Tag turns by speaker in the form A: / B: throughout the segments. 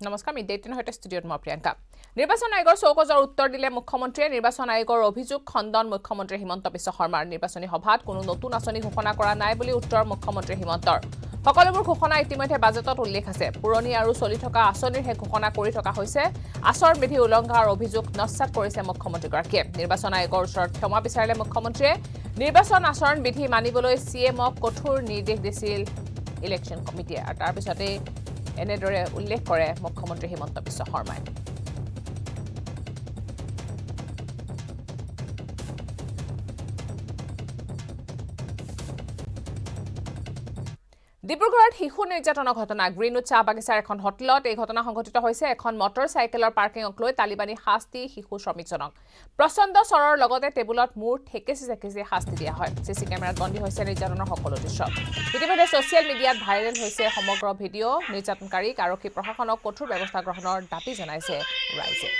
A: নমস্কাৰ mid day 18 হৈতে ষ্টুডিঅ'ত মই প্ৰিয়ংকা নিৰ্বাচন আয়োগৰ চৌকজৰ উত্তৰ দিলে মুখ্যমন্ত্ৰীয়ে নিৰ্বাচন আয়োগৰ অভিযোগ খণ্ডন মুখ্যমন্ত্ৰী হিমন্ত বিশ্ব শৰ্মাৰ নিৰ্বাচনী সভাত কোনো নতুন আঁচনি ঘোষণা কৰা নাই বুলি উত্তৰ মুখ্যমন্ত্ৰী হিমন্তৰ সকলোবোৰ ঘোষণা ইতিমধ্যে বাজেটত উল্লেখ আছে পুৰণি আৰু চলি থকা আঁচনিৰহে ঘোষণা কৰি থকা হৈছে আচৰণ বিধি উলংঘনৰ অভিযোগ নস্যাৎ কৰিছে মুখ্যমন্ত্ৰীগৰাকীয়ে নিৰ্বাচন আয়োগৰ ওচৰত ক্ষমা বিচাৰিলে মুখ্যমন্ত্ৰীয়ে নিৰ্বাচন আচৰণ বিধি মানিবলৈ সিএমক কঠোৰ নিৰ্দেশ দিছিল ইলেকশ্যন কমিটিয়ে আৰু তাৰ পিছতে এনেদৰে উল্লেখ কৰে মুখ্যমন্ত্ৰী হিমন্ত বিশ্ব শৰ্মাই ডিব্ৰুগড়ত শিশু নিৰ্যাতনৰ ঘটনা গ্ৰীণউড চাহ বাগিচাৰ এখন হোটেলত এই ঘটনা সংঘটিত হৈছে এখন মটৰ চাইকেলৰ পাৰ্কিংক লৈ তালিবানী শাস্তি শিশু শ্ৰমিকজনক প্ৰচণ্ড স্বৰৰ লগতে টেবুলত মূৰ ঠেকেচি শাস্তি দিয়া হয় চিচি কেমেৰাত বন্দী হৈছে নিৰ্যাতনৰ সকলো দৃশ্য ইতিমধ্যে ছ'চিয়েল মিডিয়াত ভাইৰেল হৈছে সমগ্ৰ ভিডিঅ' নিৰ্যাতনকাৰীক আৰক্ষী প্ৰশাসনক কঠোৰ ব্যৱস্থা গ্ৰহণৰ দাবী জনাইছে ৰাইজে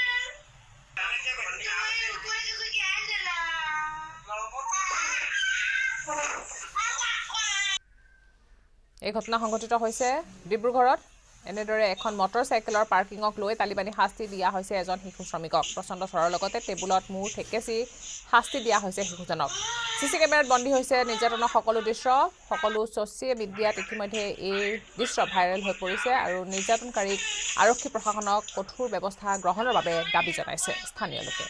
A: এই ঘটনা সংঘটিত হৈছে ডিব্ৰুগড়ত এনেদৰে এখন মটৰ চাইকেলৰ পাৰ্কিংক লৈ তালিবানী শাস্তি দিয়া হৈছে এজন শিশু শ্ৰমিকক প্ৰচণ্ড স্বৰৰ লগতে টেবুলত মূৰ ঠেকেচি শাস্তি দিয়া হৈছে শিশুজনক চিচি কেমেৰাত বন্দী হৈছে নিৰ্যাতনৰ সকলো দৃশ্য সকলো ছ'চিয়েল মিডিয়াত ইতিমধ্যে এই দৃশ্য ভাইৰেল হৈ পৰিছে আৰু নিৰ্যাতনকাৰীক আৰক্ষী প্ৰশাসনক কঠোৰ ব্যৱস্থা গ্ৰহণৰ বাবে দাবী জনাইছে স্থানীয় লোকে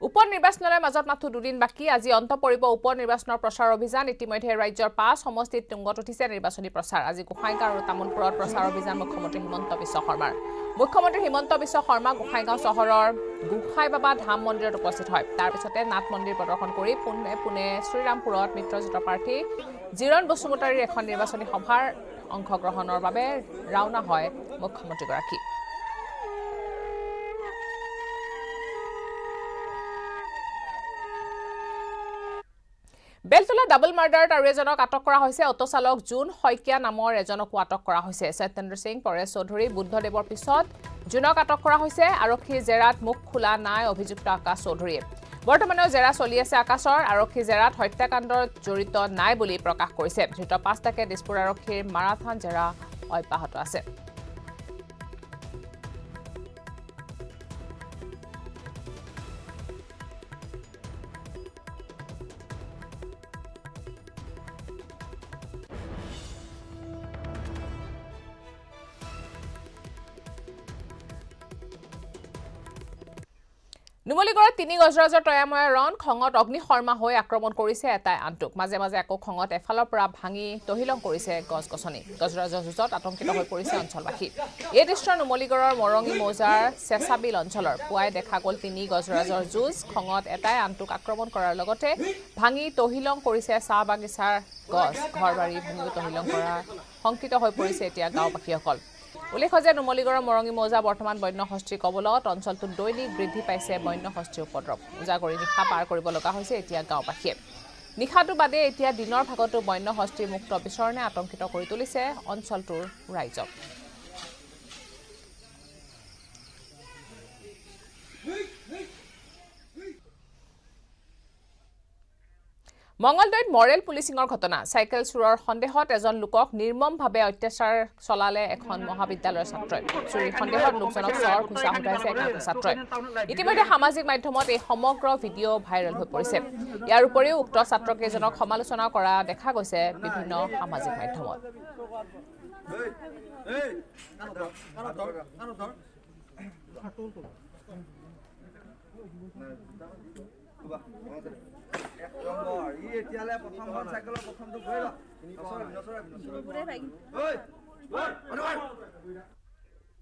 A: উপনিৰ্বাচনৰ মাজত মাত্ৰ দুদিন বাকি আজি অন্ত পৰিব উপনিৰ্বাচনৰ প্ৰচাৰ অভিযান ইতিমধ্যে ৰাজ্যৰ 5 সমষ্টিত তুংগত উঠিছে নিৰ্বাচনী প্ৰচাৰ আজি গোসাইগাঁও আৰু তামুলপুৰত প্ৰচাৰ অভিযান মুখ্যমন্ত্ৰী হিমন্ত বিশ্ব শৰ্মাৰ গোসাইগাঁও চহৰৰ গোসাই বাবা ধাম মন্দিৰত উপস্থিত হয় তাৰ পিছতে নাট মন্দিৰ প্ৰদৰ্শন কৰি পুনে শ্ৰীৰামপুৰত মিত্ৰজোঁটৰ প্ৰাৰ্থী জিৰণ বসুমতাৰীৰ এখন নিৰ্বাচনী সভাৰ অংশগ্ৰহণৰ বাবে ৰাওনা হয় মুখ্যমন্ত্ৰীগৰাকী বেলতলা ডাবল মাৰ্ডাৰত আৰু এজনক আটক কৰা হৈছে অটো চালক জুন শইকীয়া নামৰ এজনকো আটক কৰা হৈছে সত্যেন্দ্ৰ সিং পৰেশ চৌধুৰী বুদ্ধদেৱৰ পিছত জুনক আটক কৰা হৈছে আৰক্ষীৰ জেৰাত মুখ খোলা নাই অভিযুক্ত আকাশ চৌধুৰীয়ে বৰ্তমানেও জেৰা চলি আছে আকাশৰ আৰক্ষীৰ জেৰাত হত্যাকাণ্ডত জড়িত নাই বুলি প্ৰকাশ কৰিছে ধৃত 5টাকে দিছপুৰ আৰক্ষীৰ মাৰাথান জেৰা অব্যাহত আছে নুমলীগড়ত 3 গজৰাজৰ তয়াময়া ৰণ খঙত অগ্নিশৰ্মা হৈ আক্ৰমণ কৰিছে এটাই আনটোক মাজে মাজে আকৌ খঙত এফালৰ পৰা ভাঙি তহিলং কৰিছে গছগছনি গজৰাজৰ যুঁজত আতংকিত হৈ পৰিছে অঞ্চলবাসী এই দৃশ্য নুমলীগড়ৰ মৰঙী মৌজাৰ চেচাবিল অঞ্চলৰ পুৱাই দেখা গ'ল 3 গজৰাজৰ যুঁজ খঙত এটাই আনটোক আক্ৰমণ কৰাৰ লগতে ভাঙি তহিলং কৰিছে চাহ বাগিচাৰ গছ ঘৰবাৰী ভাঙি তহিলং কৰা শংকিত হৈ পৰিছে এতিয়া গাঁওবাসীসকল উল্লেখ যে নুমলীগড়ৰ মৰঙী মৌজা বৰ্তমান বন্য হস্তীৰ কবলত অঞ্চলটোত দৈনিক বৃদ্ধি পাইছে বন্য হস্তীৰ উপদ্ৰৱ উজাগৰি নিশা পাৰ কৰিব লগা হৈছে এতিয়া গাঁওবাসীয়ে নিশাটো বাদে এতিয়া দিনৰ ভাগতো বন্য হস্তীৰ মুক্ত বিচৰণে আতংকিত কৰি তুলিছে অঞ্চলটোৰ ৰাইজক মঙ্গলদৈত মৰেল পুলিচিঙৰ ঘটনা সাইকেল চুৰৰ সন্দেহত এজন লোকক নিৰ্মমভাৱে অত্যাচাৰ চলালে এখন মহাবিদ্যালয়ৰ ছাত্ৰই চুৰিৰ সন্দেহত লোকজনক চৰ খুচা উঠাইছে একাংশ ছাত্ৰই ইতিমধ্যে সামাজিক মাধ্যমত এই সমগ্ৰ ভিডিঅ' ভাইৰেল হৈ পৰিছে ইয়াৰ উপৰিও উক্ত ছাত্ৰকেইজনক সমালোচনা কৰা দেখা গৈছে বিভিন্ন সামাজিক মাধ্যমত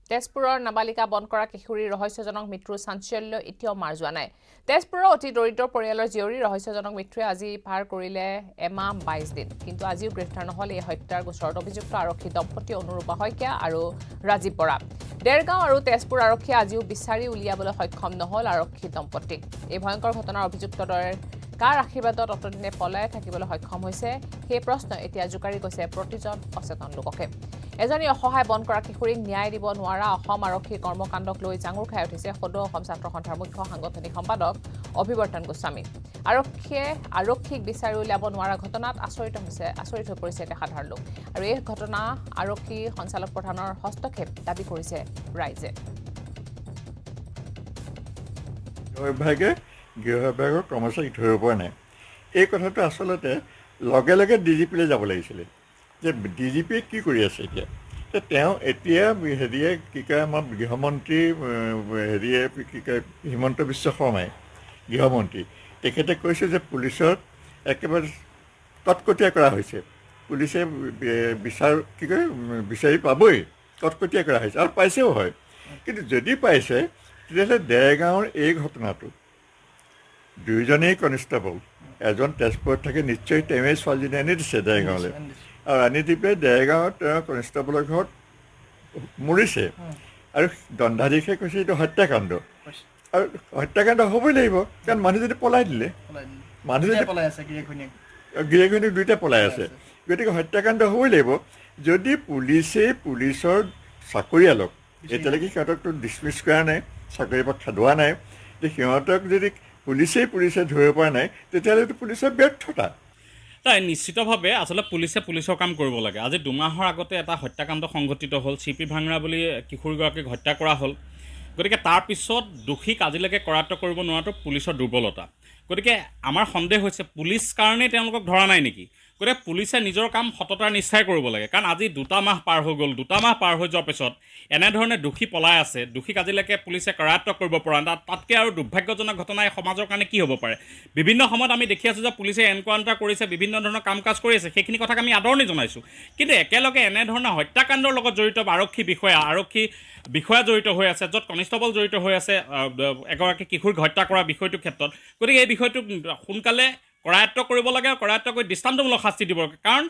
A: তেজপুৰৰ নাবালিকা বন কৰা কিশোৰীৰ ৰহস্যজনক মৃত্যুৰ চাঞ্চল্য এতিয়াও মাৰ যোৱা নাই তেজপুৰৰ অতি দৰিদ্ৰ পৰিয়ালৰ জীয়ৰী ৰহস্যজনক মৃত্যুৱে আজি পাৰ কৰিলে এমাহ 22 দিন কিন্তু আজিও গ্ৰেপ্তাৰ নহল এই হত্যাৰ গোচৰত অভিযুক্ত আৰক্ষী দম্পতি অনুৰূপা শইকীয়া আৰু ৰাজীৱ বৰা দেৰগাঁও আৰু তেজপুৰ আৰক্ষীয়ে আজিও বিচাৰি উলিয়াবলৈ সক্ষম নহল আৰক্ষী দম্পতিক এই ভয়ংকৰ ঘটনাৰ অভিযুক্তদ্বয়ৰ কাৰ আশীৰ্বাদত অতদিনে পলাই থাকিবলৈ সক্ষম হৈছে সেই প্ৰশ্ন এতিয়া জোকাৰি গৈছে প্ৰতিজন অচেতন লোককে এজনী অসহায় বন কৰা কিশোৰীক ন্যায় দিব নোৱাৰা অসম আৰক্ষীৰ কৰ্মকাণ্ডক লৈ জাঙুৰ খাই উঠিছে সদৌ অসম ছাত্ৰ সন্থাৰ মুখ্য সাংগঠনিক সম্পাদক অভিৱৰ্তন গোস্বামী আৰক্ষীক বিচাৰি উলিয়াব নোৱাৰা ঘটনাত আচৰিত হৈ পৰিছে এটা সাধাৰণ লোক আৰু এই ঘটনা আৰক্ষী সঞ্চালক প্ৰধানৰ হস্তক্ষেপ দাবী কৰিছে ৰাইজে
B: গৃহ বিভাগৰ কৰ্মচাৰী ধৰিব পৰা নাই এই কথাটো আচলতে লগে লগে ডিজিপিলৈ যাব লাগিছিলে যে ডিজিপিয়ে কি কৰি আছে এতিয়া তেওঁ এতিয়া হেৰিয়ে কি কয় আমাৰ গৃহমন্ত্ৰী হেৰিয়ে কি কয় হিমন্ত বিশ্ব শৰ্মাই গৃহমন্ত্ৰী তেখেতে কৈছে যে পুলিচত একেবাৰে কটকটীয়া কৰা হৈছে পুলিচে বিচাৰি পাবই কটকটীয়া কৰা হৈছে আৰু পাইছেও হয় কিন্তু যদি পাইছে তেতিয়াহ'লে দেৰগাঁৱৰ এই ঘটনাটো দুয়োজনেই কনিষ্টেবল এজন তেজপুৰত থাকে নিশ্চয় তেওঁৱেই ছোৱালীজনী আনি দিছে দেৰগাঁৱলৈ আৰু আনি দি পেলাই দেৰগাঁৱত তেওঁ কনিষ্টেবলৰ ঘৰত মৰিছে আৰু দণ্ডাধীশে কৈছে এইটো হত্যাকাণ্ড আৰু হত্যাকাণ্ড হ'বই লাগিব কাৰণ মানুহ যদি পলাই দিলে মানুহ যদি গিৰিয়েক দুয়োটা পলাই আছে গতিকে হত্যাকাণ্ড হ'বই লাগিব যদি পুলিচৰ চাকৰিয়ালক এতিয়ালৈকে সিহঁতকতো ডিছমিছ কৰা নাই চাকৰিৰ পৰা খেদোৱা নাই যে সিহঁতক যদি পুলিচে ধৰিব পৰা নাই তেতিয়াহ'লেতো পুলিচৰ ব্যৰ্থতা
C: তাই নিশ্চিতভাৱে আচলতে পুলিচৰ কাম কৰিব লাগে আজি 2 মাহৰ আগতে এটা হত্যাকাণ্ড সংঘটিত হ'ল চিপি ভাংৰা বুলি কিশোৰীগৰাকীক হত্যা কৰা হ'ল গতিকে তাৰপিছত দোষীক আজিলৈকে কৰায়ত্ব কৰিব নোৱাৰাটো পুলিচৰ দুৰ্বলতা গতিকে আমাৰ সন্দেহ হৈছে পুলিচ কাৰণেই তেওঁলোকক ধৰা নাই নেকি গতিকে পুলিচে নিজৰ কাম সততাৰ নিষ্ঠাৰে কৰিব লাগে কাৰণ আজি 2 মাহ পাৰ হৈ গ'ল 2 মাহ পাৰ হৈ যোৱাৰ পিছত এনেধৰণে দোষী পলাই আছে দোষীক আজিলৈকে পুলিচে কৰায়ত্ব কৰিব পৰা নাই তাতকৈ আৰু দুৰ্ভাগ্যজনক ঘটনা এই সমাজৰ কাৰণে কি হ'ব পাৰে বিভিন্ন সময়ত আমি দেখি আছোঁ যে পুলিচে এনকাউণ্টাৰ কৰিছে বিভিন্ন ধৰণৰ কাম কাজ কৰি আছে সেইখিনি কথাক আমি আদৰণি জনাইছোঁ কিন্তু একেলগে এনেধৰণৰ হত্যাকাণ্ডৰ লগত জড়িত আৰক্ষী বিষয়া জড়িত হৈ আছে য'ত কনিষ্টেবল জড়িত হৈ আছে এগৰাকী কিশোৰীক হত্যা কৰা বিষয়টোৰ ক্ষেত্ৰত গতিকে এই বিষয়টো সোনকালে কৰায়ত্ব কৰিব লাগে আৰু কৰায়ত্ব কৰি দৃষ্টান্তমূলক শাস্তি দিব লাগে কাৰণ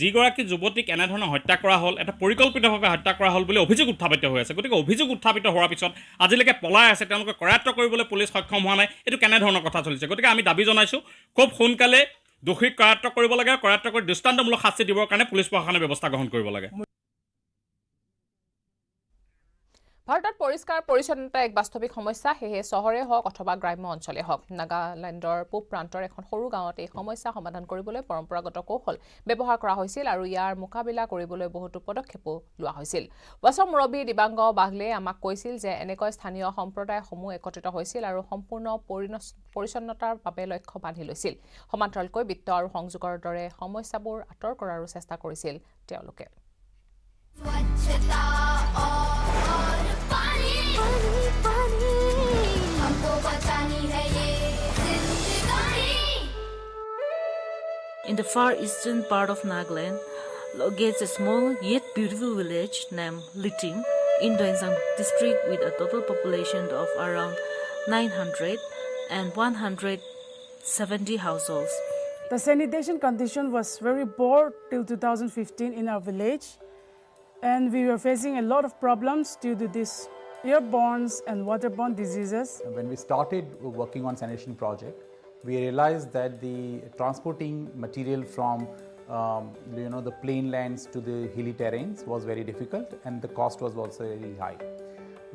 C: যিগৰাকী যুৱতীক এনেধৰণৰ হত্যা কৰা হ'ল এটা পৰিকল্পিতভাৱে হত্যা কৰা হ'ল বুলি অভিযোগ উত্থাপিত হৈ আছে গতিকে অভিযোগ উত্থাপিত হোৱাৰ পিছত আজিলৈকে পলাই আছে তেওঁলোকে কৰায়ত্ব কৰিবলৈ পুলিচ সক্ষম হোৱা নাই এইটো কেনেধৰণৰ কথা চলিছে গতিকে আমি দাবী জনাইছোঁ খুব সোনকালে দোষীক কৰায়ত্ব কৰিব লাগে কৰায়ত্ব কৰি দৃষ্টান্তমূলক শাস্তি দিবৰ কাৰণে পুলিচ প্ৰশাসনে ব্যৱস্থা গ্ৰহণ কৰিব লাগে
A: ভাৰতত পৰিষ্কাৰ পৰিচ্ছন্নতা এক বাস্তৱিক সমস্যা সেয়ে চহৰে হওক অথবা গ্ৰাম্য অঞ্চলে হওক নাগালেণ্ডৰ পূব প্ৰান্তৰ এখন সৰু গাঁৱত এই সমস্যা সমাধান কৰিবলৈ পৰম্পৰাগত কৌশল ব্যৱহাৰ কৰা হৈছিল আৰু ইয়াৰ মোকাবিলা কৰিবলৈ বহুতো পদক্ষেপো লোৱা হৈছিল বছৰ মুৰব্বী দিবাংগ বাগলে আমাক কৈছিল যে এনেকৈ স্থানীয় সম্প্ৰদায়সমূহ একত্ৰিত হৈছিল আৰু সম্পূৰ্ণ পৰিচ্ছন্নতাৰ বাবে লক্ষ্য বান্ধি লৈছিল সমান্তৰালকৈ বিত্ত আৰু সংযোগৰ দৰে সমস্যাবোৰ আঁতৰ কৰাৰো চেষ্টা কৰিছিল তেওঁলোকে
D: In the far eastern part of Nagaland lies a small yet beautiful village named Litim in Doensang district with a total population of around 900 and 170 households.
E: The sanitation condition was very poor till 2015 in our village, and we were facing a lot of problems due to this airborne and waterborne diseases.
F: When we started working on sanitation project, we realized that the transporting material from the plain lands to the hilly terrains was very difficult, and the cost was also very high.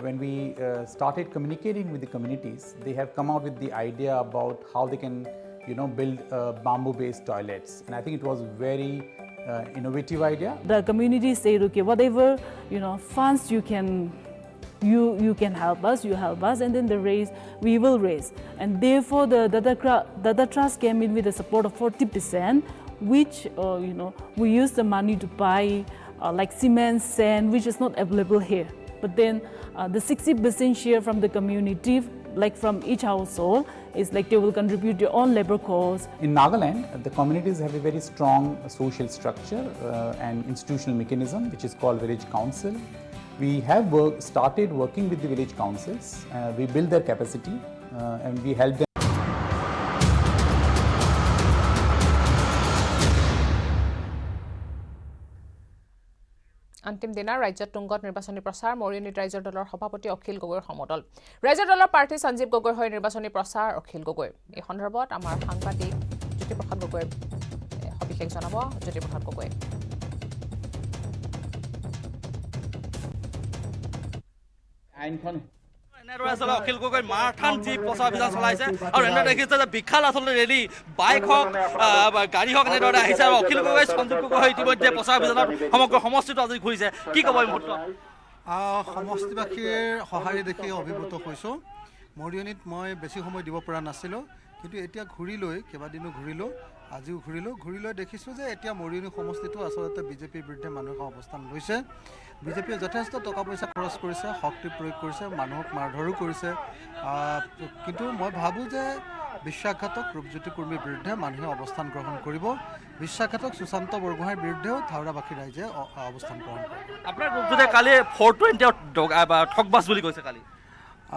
F: When we started communicating with the communities, they have come out with the idea about how they can build bamboo-based toilets, and I think it was very innovative idea.
E: The community said, okay, whatever funds you can help us, and then we will raise. And therefore the Dada Trust came in with the support of 40%, which we use the money to buy like cement, sand, which is not available here. But then the 60% share from the community, like from each household, is like they will contribute their own labor costs.
F: In Nagaland, the communities have a very strong social structure and institutional mechanism, which is called village council. We have started working with the village councils. We build their capacity and we help them.
A: अंतिम दिना राज्यत तुंगत निर्वाचनी प्रचार मरियनीत राज्य दলৰ সভাপতি অখিল গগৈৰ সমদল ৰাজ্য দলৰ প্ৰাৰ্থী সঞ্জীৱ গগৈৰ হৈ নিৰ্বাচনী প্ৰচাৰ অখিল গগৈ এই সন্দৰ্ভত আমাৰ সাংবাদিক জ্যোতিপ্ৰসাদ গগৈৰ সবিশেষ জনাব জ্যোতিপ্ৰসাদ গগৈ
G: আইনখন এনেদৰে আচলতে অখিল গগৈ মাৰাথান যি প্ৰচাৰ অভিযান চলাইছে আৰু এনেদৰে দেখিছে যে বিশাল আচলতে ৰেলী বাইক হওক গাড়ী হওক এনেদৰে আহিছে আৰু অখিল গগৈ সঞ্জীৱ গগৈ ইতিমধ্যে প্ৰচাৰ অভিযানত সমগ্ৰ সমষ্টিটো আজি ঘূৰিছে কি ক'ব এই মুহূৰ্তত
H: সমষ্টিবাসীৰ সঁহাৰি দেখি অভিভূত হৈছোঁ মৰিয়নিত মই বেছি সময় দিব পৰা নাছিলোঁ কিন্তু এতিয়া ঘূৰিলৈ কেইবাদিনো ঘূৰিলোঁ আজিও ঘূৰি লৈ দেখিছোঁ যে এতিয়া মৰিয়নি সমষ্টিটো আচলতে বিজেপিৰ বিৰুদ্ধে মানুহে অৱস্থান লৈছে বিজেপিয়ে যথেষ্ট টকা পইচা খৰচ কৰিছে শক্তি প্ৰয়োগ কৰিছে মানুহক মাৰধৰো কৰিছে কিন্তু মই ভাবোঁ যে বিশ্বাসঘাতক ৰূপজ্যোতি কুৰ্মীৰ বিৰুদ্ধে মানুহে অৱস্থান গ্ৰহণ কৰিব বিশ্বাসঘাতক সুশান্ত বৰগোহাঁইৰ বিৰুদ্ধেও থাওৰাবাসী ৰাইজে অৱস্থান গ্ৰহণ কৰিব
G: আপোনাৰ ৰূপজ্যোতিয়ে কালি 420 ঠগবাজ বুলি কৈছে কালি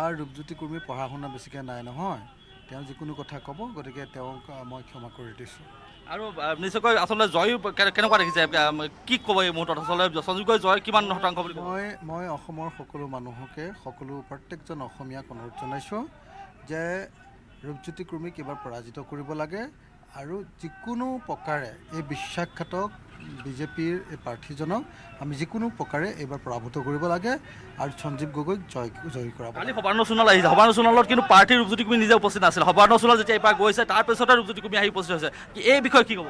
H: আৰু ৰূপজ্যোতি কুৰ্মীৰ পঢ়া শুনা বেছিকৈ নাই নহয় তেওঁ যিকোনো কথা ক'ব গতিকে তেওঁক মই ক্ষমা কৰি দিছোঁ
G: আৰু নিশ্চয়কৈ আচলতে জয় কেনেকুৱা দেখিছে কি ক'ব এই মুহূৰ্তত আচলতে সঞ্জীৱ গগৈ জয় কিমান শতাংশ বুলি
H: মই অসমৰ সকলো মানুহকে প্ৰত্যেকজন অসমীয়াক অনুৰোধ জনাইছোঁ যে ৰূপজ্যোতি কুৰ্মীক এইবাৰ পৰাজিত কৰিব লাগে আৰু যিকোনো প্ৰকাৰে এই বিশ্বাসঘাতক বিজেপিৰ এই প্ৰাৰ্থীজনক আমি যিকোনো প্ৰকাৰে এইবাৰ পৰাভূত কৰিব লাগে আৰু সঞ্জীৱ গগৈক জয় কৰাব
G: কালি সৰ্বানন্দ সোণোৱাল আহিছে সৰ্বানন্দ সোণোৱালত কিন্তু পাৰ্টীৰ ৰূপজ্যোতি কুৰ্মী নিজে উপস্থিত নাছিল সৰ্বানন্দ সোণোৱাল যেতিয়া এইবাৰ গৈছে তাৰপিছতে ৰূপজ্যোতি কুৰ্মী আহি উপস্থিত হৈছে এই বিষয়ে কি ক'ব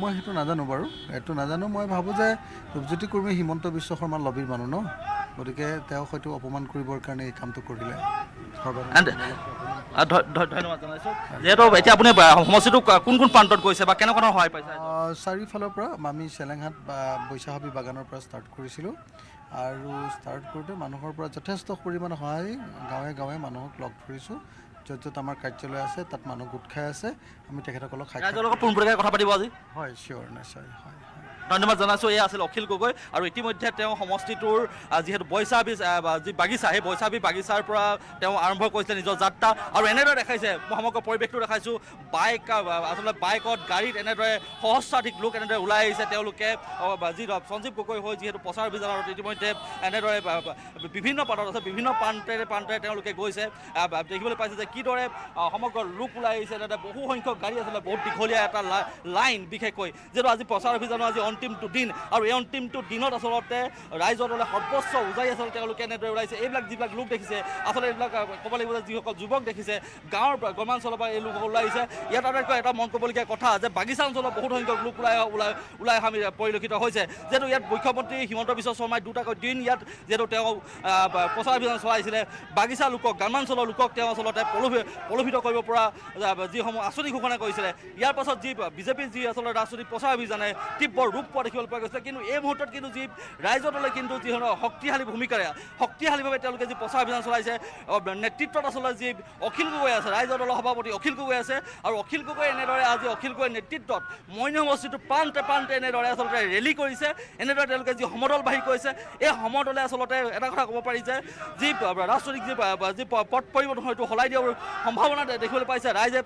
H: মই সেইটো নাজানো বাৰু মই ভাবোঁ যে ৰূপজ্যোতি কুৰ্মী হিমন্ত বিশ্ব শৰ্মাৰ লবিৰ মানুহ ন গতিকে তেওঁ হয়তো অপমান কৰিবৰ কাৰণে এই কামটো কৰিলে
G: ধন্যবাদ জনাইছোঁ যিহেতু এতিয়া আপুনি সমষ্টিটো কোন প্ৰান্তত গৈছে বা কেনেকুৱা ধৰণৰ সহায় পাইছে
H: চাৰিওফালৰ পৰা আমি চেলেংহাট বা বৈশাহাবী বাগানৰ পৰা ষ্টাৰ্ট কৰিছিলোঁ আৰু ষ্টাৰ্ট কৰোঁতে মানুহৰ পৰা যথেষ্ট পৰিমাণৰ সহায় গাঁৱে মানুহক লগ ধৰিছোঁ য'ত আমাৰ কাৰ্যালয় আছে তাত মানুহ গোট খাই আছে আমি তেখেতসকলক
G: পোনপটীয়াকৈ কথা পাতিব আজি
H: হয় চিয়'ৰ নিশ্চয় হয়
G: ধন্যবাদ জনাইছোঁ এয়া আছিল অখিল গগৈ আৰু ইতিমধ্যে তেওঁ সমষ্টিটোৰ যিহেতু বৈশাহাবী যি বাগিচা সেই বৈশাহাবী বাগিচাৰ পৰা তেওঁ আৰম্ভ কৰিছিলে নিজৰ যাত্ৰা আৰু এনেদৰে দেখাইছে মই সমগ্ৰ পৰিৱেশটো দেখাইছোঁ আচলতে বাইকত গাড়ীত এনেদৰে সহস্ৰাধিক লোক এনেদৰে ওলাই আহিছে তেওঁলোকে যি সঞ্জীৱ গগৈ হৈ যিহেতু প্ৰচাৰ অভিযানত ইতিমধ্যে এনেদৰে বিভিন্ন প্ৰান্তত আছে বিভিন্ন প্ৰান্তেৰে তেওঁলোকে গৈছে দেখিবলৈ পাইছে যে কিদৰে সমগ্ৰ লোক ওলাই আহিছে এনেদৰে বহু সংখ্যক গাড়ী আচলতে বহুত দীঘলীয়া এটা লাইন বিশেষকৈ যিহেতু আজি প্ৰচাৰ অভিযানৰ আজি অন্তিমটো দিন আৰু এই অন্তিমটো দিনত আচলতে ৰাইজৰ দলে সৰ্বোচ্চ উজাই আচলতে তেওঁলোকে এনেদৰে ওলাইছে এইবিলাক যিবিলাক লোক দেখিছে আচলতে এইবিলাক ক'ব লাগিব যে যিসকল যুৱক দেখিছে গাঁৱৰ গ্ৰামাঞ্চলৰ পৰা এই লোকসকল ওলাই আহিছে ইয়াত আটাইতকৈ এটা মন কৰিবলগীয়া কথা যে বাগিচা অঞ্চলত বহুত সংখ্যক লোক ওলাই অহা পৰিলক্ষিত হৈছে যিহেতু ইয়াত মুখ্যমন্ত্ৰী হিমন্ত বিশ্ব শৰ্মাই দুটাকৈ দিন ইয়াত যিহেতু তেওঁ প্ৰচাৰ অভিযান চলাইছিলে বাগিচা লোকক গ্ৰামাঞ্চলৰ লোকক তেওঁ আচলতে প্ৰলোভিত কৰিব পৰা যিসমূহ আঁচনি ঘোষণা কৰিছিলে ইয়াৰ পাছত যি বিজেপিৰ যি আচলতে ৰাজনৈতিক প্ৰচাৰ অভিযানে তীব্ৰ ৰূপ পোৱা দেখিবলৈ পোৱা গৈছে কিন্তু এই মুহূৰ্তত কিন্তু যি ৰাইজৰ দলে কিন্তু যি শক্তিশালী ভূমিকাৰে শক্তিশালীভাৱে তেওঁলোকে যি প্ৰচাৰ অভিযান চলাইছে নেতৃত্বত আচলতে যি অখিল গগৈ আছে ৰাইজৰ দলৰ সভাপতি অখিল গগৈ আছে আৰু অখিল গগৈ এনেদৰে আজি অখিল গগৈৰ নেতৃত্বত মৰিয়নি সমষ্টিটোৰ প্ৰান্তে এনেদৰে আচলতে ৰেলী কৰিছে এনেদৰে তেওঁলোকে যি সমদল বাঢ়ি কৰিছে এই সমদলে আচলতে এটা কথা ক'ব পাৰি যে যি ৰাজনৈতিক যি পথ পৰিৱৰ্তন হয়তো সলাই দিয়াৰ সম্ভাৱনা দেখিবলৈ পাইছে ৰাইজে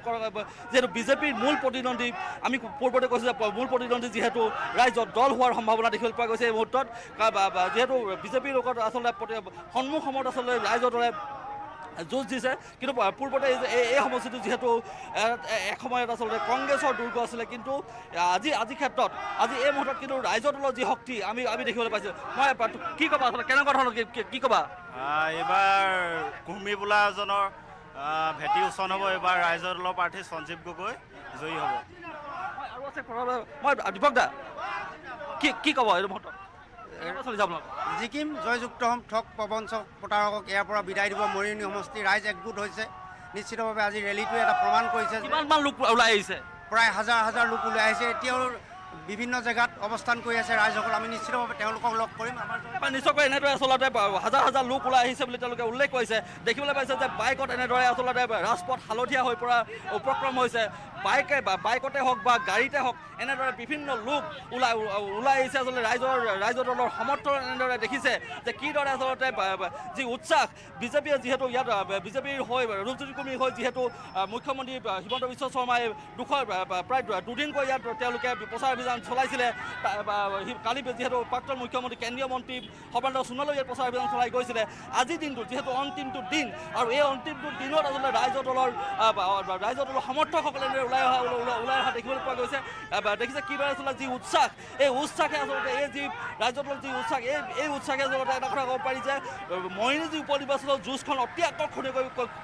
G: যিহেতু বিজেপিৰ মূল প্ৰতিদ্বন্দ্বী আমি পূৰ্বতে কৈছোঁ যে মূল প্ৰতিদ্বন্দ্বী যিহেতু ৰাইজৰ দল হোৱাৰ সম্ভাৱনা দেখিবলৈ পোৱা গৈছে এই মুহূৰ্তত যিহেতু বিজেপিৰ লগত আচলতে সন্মুখ সময়ত আচলতে ৰাইজৰ দলে যুঁজ দিছে কিন্তু পূৰ্বতে এই সমষ্টিটো যিহেতু এসময়ত আচলতে কংগ্ৰেছৰ দুৰ্গ আছিলে কিন্তু আজি ক্ষেত্ৰত আজি এই মুহূৰ্তত কিন্তু ৰাইজৰ দলৰ যি শক্তি আমি দেখিবলৈ পাইছোঁ মই কি ক'বা আচলতে কেনেকুৱা ধৰণৰ কি ক'বা
I: এইবাৰ কুৰ্মী বোলাজনৰ ভেটি উচন হ'ব এইবাৰ ৰাইজৰ দলৰ প্ৰাৰ্থী সঞ্জীৱ গগৈ জয়ী হ'ব
G: আৰু আছে মই দীপক দা কি ক'ব এইটো মুহূৰ্তত চলি যাব
J: জিকিম জয়যুক্ত হ'ম ঠগ প্ৰবঞ্চ প্ৰতাৰকক ইয়াৰ পৰা বিদায় দিব মৰিয়নি সমষ্টি ৰাইজ একগোট হৈছে নিশ্চিতভাৱে আজি ৰেলীটোৱে এটা প্ৰমাণ কৰিছে
G: কিমানমান লোক ওলাই আহিছে
J: প্ৰায় হাজাৰ লোক ওলাই আহিছে এতিয়াও বিভিন্ন জেগাত অৱস্থান কৰি আছে ৰাইজসকল আমি নিশ্চিতভাৱে তেওঁলোকক লগ কৰিম আমাৰ
G: নিশ্চয়কৈ এনেদৰে আচলতে হাজাৰ লোক ওলাই আহিছে বুলি তেওঁলোকে উল্লেখ কৰিছে দেখিবলৈ পাইছে যে বাইকত এনেদৰে আচলতে ৰাজপথ হালধীয়া হৈ পৰা উপক্ৰম হৈছে বাইকতে হওক বা গাড়ীতে হওক এনেদৰে বিভিন্ন লোক ওলাই আহিছে আচলতে ৰাইজৰ দলৰ সমৰ্থন এনেদৰে দেখিছে যে কিদৰে আচলতে যি উৎসাহ বিজেপিয়ে যিহেতু ইয়াত বিজেপিৰ হৈ ৰূপজ্যোতি কুৰ্মীৰ হৈ যিহেতু মুখ্যমন্ত্ৰী হিমন্ত বিশ্ব শৰ্মাই প্ৰায় দুদিনকৈ ইয়াত তেওঁলোকে প্ৰচাৰ অভিযান চলাইছিলে কালি যিহেতু প্ৰাক্তন মুখ্যমন্ত্ৰী কেন্দ্ৰীয় মন্ত্ৰী সৰ্বানন্দ সোণোৱালে ইয়াত প্ৰচাৰ অভিযান চলাই গৈছিলে আজিৰ দিনটোত যিহেতু অন্তিমটো দিন আৰু এই অন্তিমটো দিনত আচলতে ৰাইজৰ দলৰ সমৰ্থকসকলে ওলাই অহা দেখিবলৈ পোৱা গৈছে দেখিছে কিদৰে আচলতে যি উৎসাহ এই উৎসাহে আচলতে এই যি ৰাইজৰ দলৰ যি উৎসাহ এই উৎসাহে আচলতে এটা কথা ক'ব পাৰি যে মৰিয়নি যি উপ নিৰ্বাচনৰ যুঁজখন অতি আকৰ্ষণীয়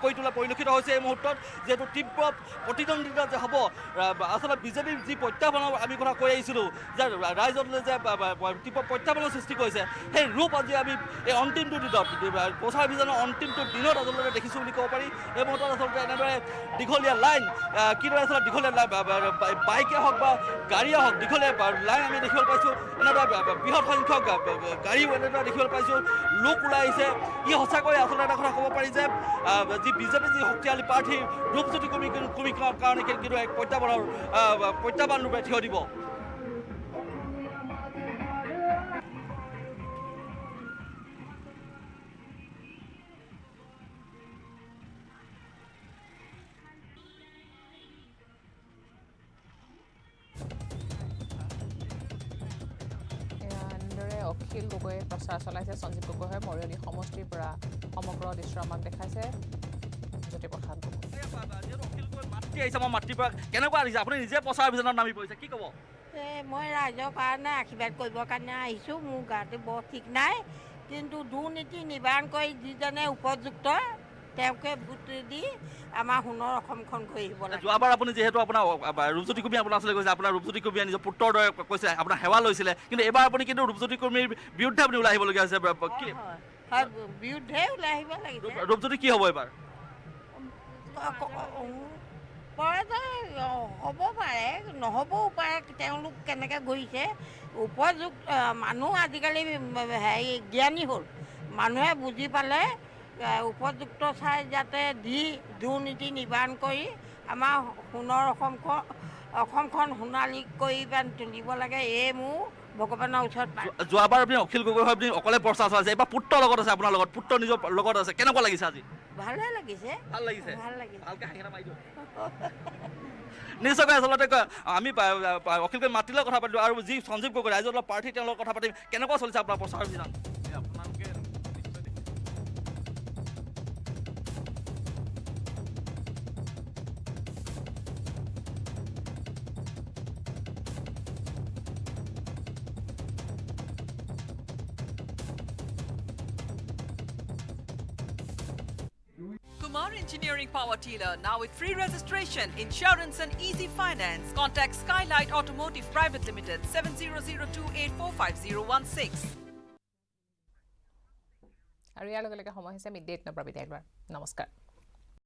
G: কৰি তোলা পৰিলক্ষিত হৈছে এই মুহূৰ্তত যিহেতু তীব্ৰ প্ৰতিদ্বন্দ্বিতা যে হ'ব আচলতে বিজেপিৰ যি প্ৰত্যাহ্বানৰ আমি কথা কৈ আহিছিলোঁ যে ৰাইজৰ দলে যে তীব্ৰ প্ৰত্যাহ্বানৰ সৃষ্টি কৰিছে সেই ৰূপ আজি আমি এই অন্তিমটো দিনত প্ৰচাৰ অভিযানৰ অন্তিমটো দিনত আচলতে দেখিছোঁ বুলি ক'ব পাৰি এই মুহূৰ্তত আচলতে এনেদৰে দীঘলীয়া লাইন কিদৰে আচলতে দীঘলীয়া বাইকে হওক বা গাড়ীয়ে হওক দীঘলীয়া লাইন আমি দেখিবলৈ পাইছোঁ এনেদৰে বৃহৎ সংখ্যক গাড়ীও এনেদৰে দেখিবলৈ পাইছোঁ লোক ওলাই আহিছে ই সঁচাকৈ আচলতে এটা কথা ক'ব পাৰি যে যি বিজেপি যি শক্তিশালী প্ৰাৰ্থী ৰূপজ্যোতি কুৰ্মীৰ কাৰণে কিন্তু এক প্ৰত্যাহ্বান ৰূপে থিয় দিব
A: অখিল গগৈয়ে প্ৰচাৰ চলাইছে সঞ্জীৱ গগৈয়ে মৰিয়নি সমষ্টিৰ পৰা সমগ্ৰ দৃশ্য আমাক দেখাইছে জ্যোতিপ্ৰসাদ
G: গগৈ মাতৃৰ পৰা কেনেকুৱা আহিছে আপুনি নিজে প্ৰচাৰ অভিযানত নামি পৰিছে কি ক'ব
K: মই ৰাইজৰ কাৰণে আশীৰ্বাদ কৰিবৰ কাৰণে আহিছোঁ মোৰ গাটো বৰ ঠিক নাই কিন্তু দুৰ্নীতি নিবাৰণ কৰি যিজনে উপযুক্ত তেওঁকে ভোট দি আমাৰ সোণৰ অসমখন কৰি আহিব লাগে
G: যোৱাবাৰ আপুনি যিহেতু আপোনাৰ ৰূপজ্যোতি কুৰ্মী আপোনাৰ ওচৰলৈ গৈছে আপোনাৰ ৰূপজ্যোতি কুৰ্মীয়ে নিজৰ পুত্ৰৰ দৰে কৈছে আপোনাৰ সেৱা লৈছিলে কিন্তু এইবাৰ আপুনি কিন্তু ৰূপজ্যোতি কুৰ্মীৰ বিৰুদ্ধে আপুনি ওলাই আহিবলগীয়া হৈছে
K: হয় বিৰুদ্ধে ওলাই আহিব লাগিছে
G: ৰূপজ্যোতি কি হ'ব এইবাৰ
K: হ'ব পাৰে নহ'বও পাৰে তেওঁলোক কেনেকৈ ঘূৰিছে উপযুক্ত মানুহ আজিকালি হেৰি জ্ঞানী হ'ল মানুহে বুজি পালে উপযুক্ত চাই যাতে দি দুৰ্নীতি নিবাৰণ কৰি আমাৰ সোণৰ অসমখন সোণালী কৰি তুলিব লাগে এই মোৰ ভগৱানৰ ওচৰত
G: যোৱাবাৰ আপুনি অখিল গগৈ আপুনি অকলে প্ৰচাৰ চলাইছে এইবাৰ পুত্ৰৰ লগত আছে আপোনাৰ লগত পুত্ৰ নিজৰ লগত আছে কেনেকুৱা লাগিছে আজি
K: ভালে লাগিছে
G: ভাল লাগিছে
K: ভালকৈ
G: হাঁহি মাৰি দিওঁ নিশ্চয়কৈ আচলতে আমি অখিল গগৈ মাতিলে কথা পাতিলোঁ আৰু যি সঞ্জীৱ গগৈ ৰাইজৰ দলৰ প্ৰাৰ্থী তেওঁলোকৰ কথা পাতিম কেনেকুৱা চলিছে আপোনাৰ প্ৰচাৰ অভিযান আপোনালোকে
L: Kumar Engineering Power Dealer now with free registration, insurance and easy finance. Contact Skylight Automotive Private Limited 7002845016.
A: আৰু ইয়াৰ লগে লগে সময় হৈছে আমি ডেট নপৰা বিদায় লোৱাৰ নমস্কাৰ